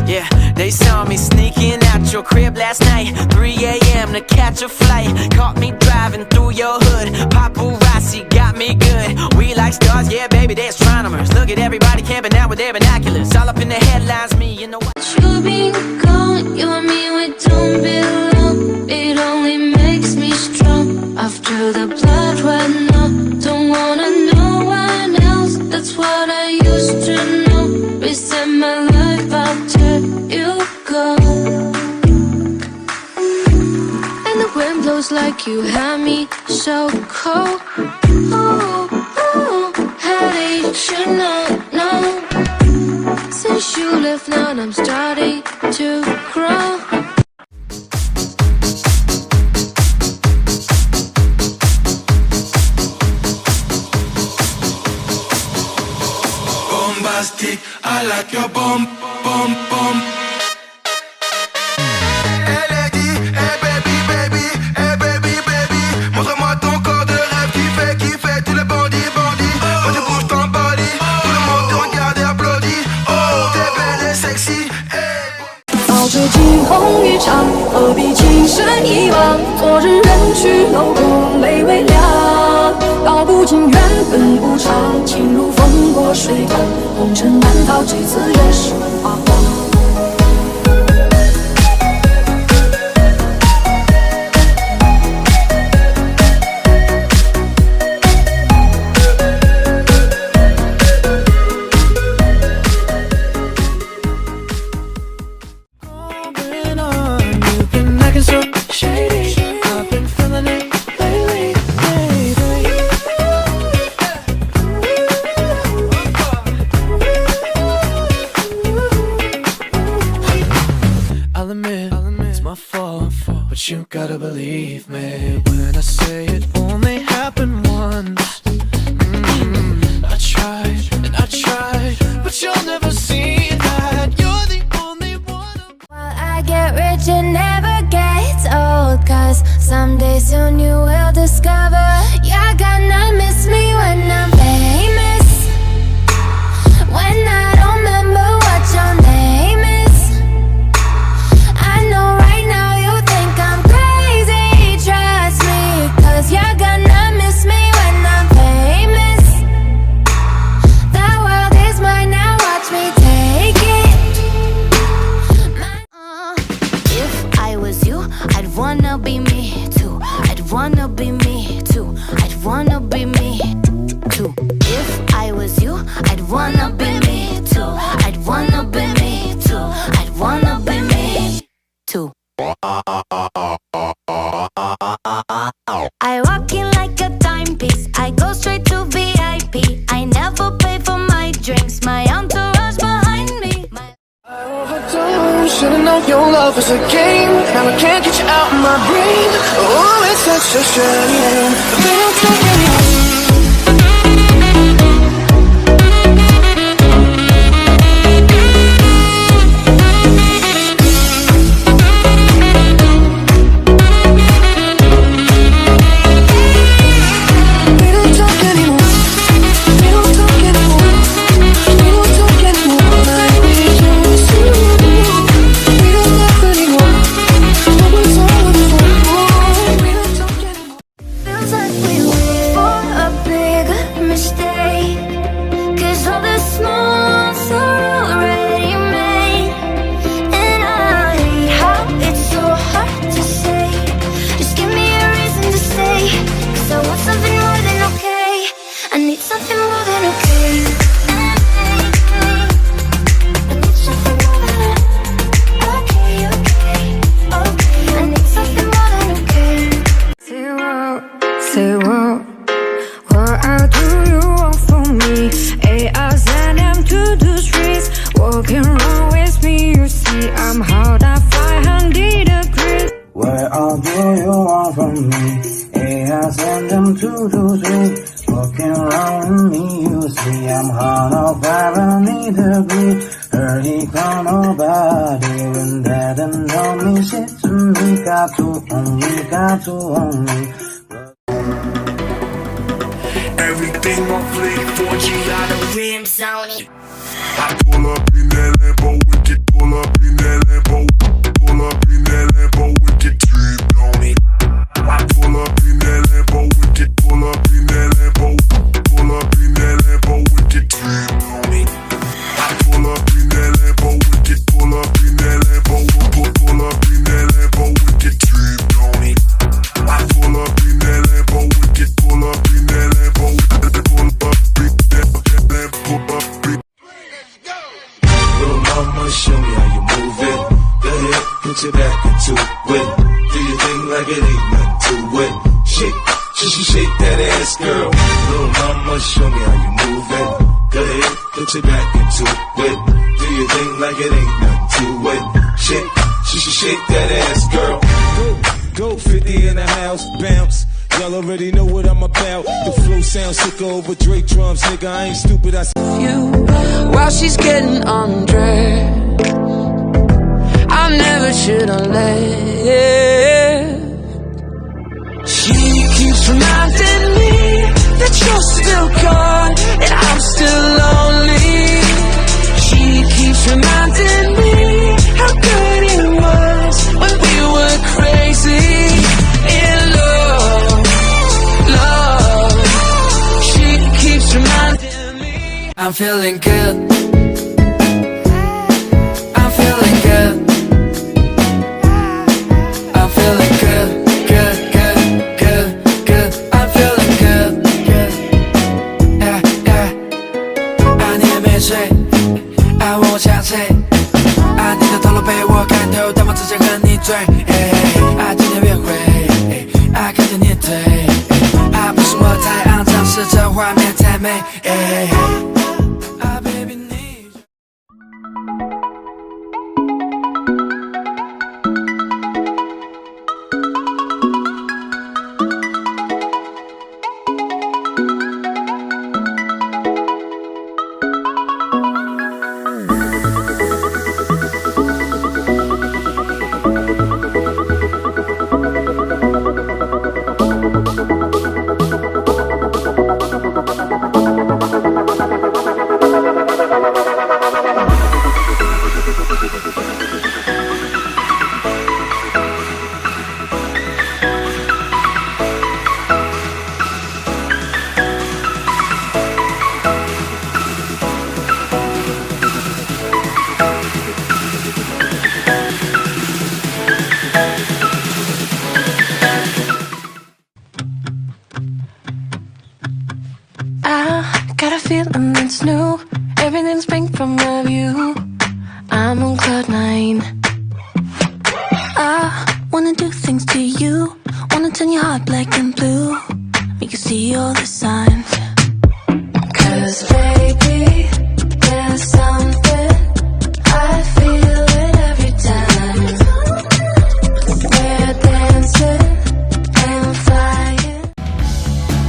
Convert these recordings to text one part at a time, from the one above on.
Yeah, they saw me sneaking out your crib last night, 3 a.m. to catch a flight. Caught me driving through your hood. Paparazzi got me good. We like stars, yeah, baby, they're astronomers. Look at everybody camping out with their binoculars. All up in the headlines, me, you know what? You being gone, you and me, we don't belong. It only makes me strong. After the blood ran out, don't wanna know one else. That's what I used to know. Reset my life after you go. And the wind blows like you had me so cold. Oh, oh, how did you know? Since you left now, I'm starting to grow. Bombastic, I like your bum, bum, bum. Elle est dit, hey baby, baby, hey baby, baby. Montre-moi ton corps de rêve qui fait tous les bandits, bandits. Quand tu bouges ton body, tout le monde te regarde et applaudit. Oh, t'es belle et sexy, hey. 早知惊鸿一场，何必情深一往？昨日人去楼空泪微凉，道不尽缘分无常，情如风过水淌，红尘难逃这次也是花黄。 But you gotta believe me when I say it only happened once. I tried and I tried, but you'll never see that you're the only one. While I get rich, it never gets old. Cause someday soon you will discover you're gonna miss me when I'm famous. When I don't remember what your name is. I know right now you think I'm crazy, trust me. Cause you're gonna miss me when I'm famous. The world is mine now, watch me take it. If I was you, I'd wanna be me too. I'd wanna be me too. I'd wanna be me too. If I was you, I'd wanna be me too. I'd wanna be me too. I'd wanna be me too. I walk in like a timepiece. I go straight to VIP. I never pay for my drinks. My entourage behind me. I overdosed, should've known your love was a game. Now I can't get you out of my brain. Oh, it's such a shame. But they don't take anyone. Say what do you want from me? A-I-Z-M to the streets. Walking around with me, you see I'm hot at 500 degrees. What all do you want from me? A-I-Z-M to the streets. Walking around with me, you see I'm hot at 500 degrees. Early come nobody when that and know me shit to me. Got to own me. Everything on fleek, 4G out of rims on it. I pull up in that Lambo, wicked pull up mama, show me how you move it. Go ahead, put your back into it. Do your thing like it ain't nothing to it. Shake that ass, girl. Little mama, show me how you move it. Go ahead, put your back into it. Do your thing like it ain't nothing to it. Shake that ass, girl. Go 50 in the house, bounce. Y'all already know what I'm about. The flow sounds sick over Drake drums, nigga. I ain't stupid. I You, while she's getting undressed, I never should have left. She keeps reminding me that you're still gone and I'm still lonely. She keeps reminding me how good it was when we were crazy in love. She keeps reminding me I'm feeling good. I'm feeling good. I'm feeling good. I'm feeling good. Yeah. 爱你的美睡，爱我憔悴，爱你的头颅被我看透，但我只想和你醉。爱今天约会，爱看着你的腿，爱不是我太肮脏，是这画面太美。Baby 你。Got a feeling it's new. Everything's pink from my view. I'm on cloud 9. I wanna do things to you. Wanna turn your heart black and blue. Make you see all the signs. 'Cause baby, there's something I feel it every time. We're dancing and flying.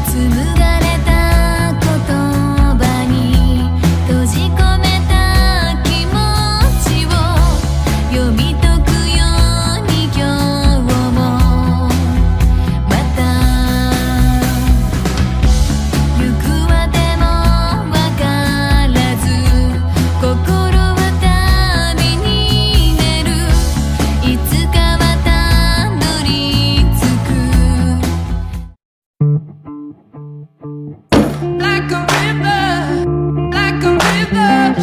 紡がれた言葉に閉じ込めた気持ちを読み解くように今日もまた行くまでもわからず心は旅に出るいつかまた乗り継ぐ Like a river, like a river,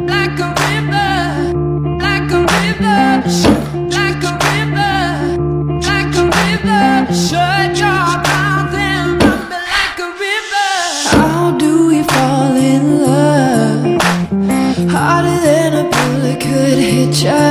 like a river, like a river, like a river, like a river. Shut your mouth and run me like a river. How do we fall in love? Harder than a bullet could hit ya.